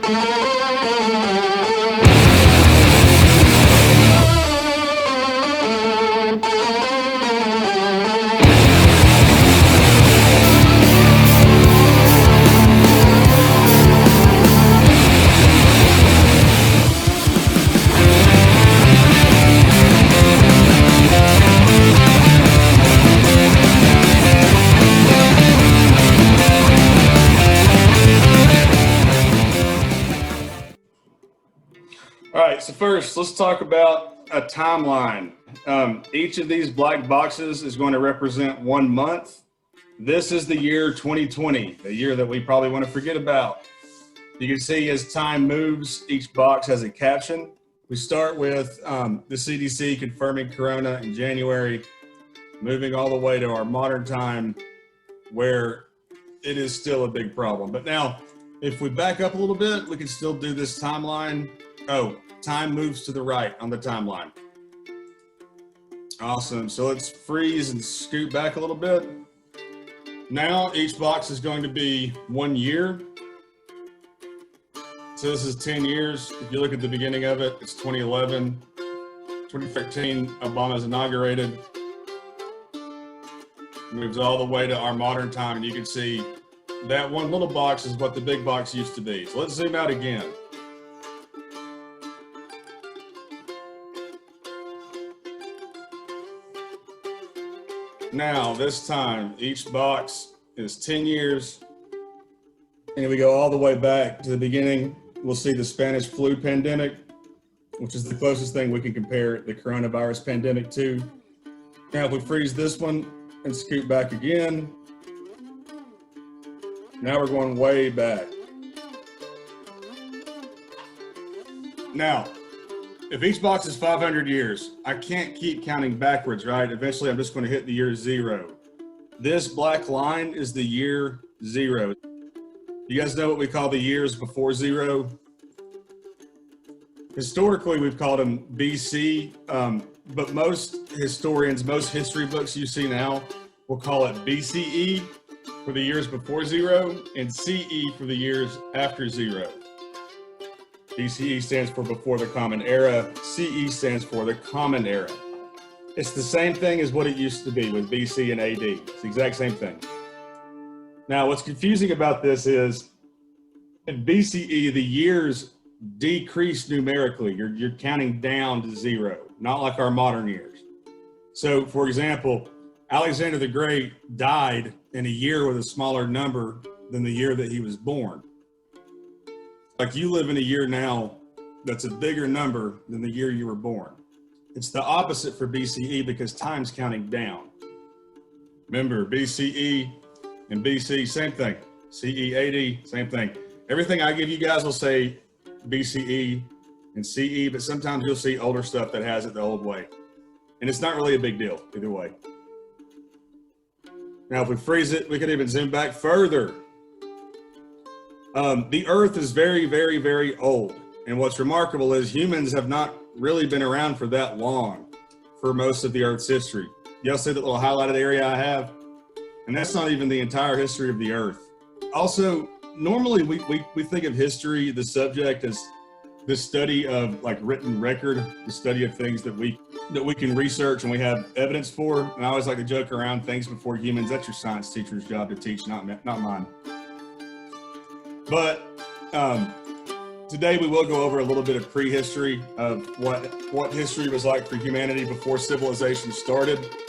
All right, so first, let's talk about a timeline. Each of these black boxes is going to represent 1 month. This is the year 2020, the year that we probably want to forget about. You can see as time moves, each box has a caption. We start with the CDC confirming Corona in January, moving all the way to our modern time where it is still a big problem. But now, if we back up a little bit, we can still do this timeline. Oh, time moves to the right on the timeline. Awesome. So let's freeze and scoot back a little bit. Now each box is going to be 1 year. So this is 10 years. If you look at the beginning of it, it's 2011. 2013, Obama's inaugurated. Moves all the way to our modern time, and you can see that one little box is what the big box used to be. So let's zoom out again. Now, this time, each box is 10 years, and we go all the way back to the beginning. We'll see the Spanish flu pandemic, which is the closest thing we can compare the coronavirus pandemic to. Now, if we freeze this one and scoot back again, now we're going way back. Now, if each box is 500 years, I can't keep counting backwards, right? Eventually, I'm just going to hit the year 0. This black line is the year 0. You guys know what we call the years before 0? Historically, we've called them BC, but most historians, most history books you see now will call it BCE for the years before 0 and CE for the years after 0. BCE stands for before the Common Era. CE stands for the Common Era. It's the same thing as what it used to be with BC and AD. It's the exact same thing. Now, what's confusing about this is in BCE, the years decrease numerically. You're counting down to 0, not like our modern years. So, for example, Alexander the Great died in a year with a smaller number than the year that he was born. Like you live in a year now that's a bigger number than the year you were born. It's the opposite for BCE because time's counting down. Remember, BCE and BC, same thing. CE, AD, same thing. Everything I give you guys will say BCE and CE, but sometimes you'll see older stuff that has it the old way. And it's not really a big deal either way. Now, if we freeze it, we could even zoom back further. The Earth is very, very, very old. And what's remarkable is humans have not really been around for that long for most of the Earth's history. Y'all see that little highlighted area I have? And that's not even the entire history of the Earth. Also, normally we think of history, the subject, as the study of like written record, the study of things that we can research and we have evidence for. And I always like to joke around, things before humans. That's your science teacher's job to teach, not mine. But today we will go over a little bit of prehistory of what history was like for humanity before civilization started.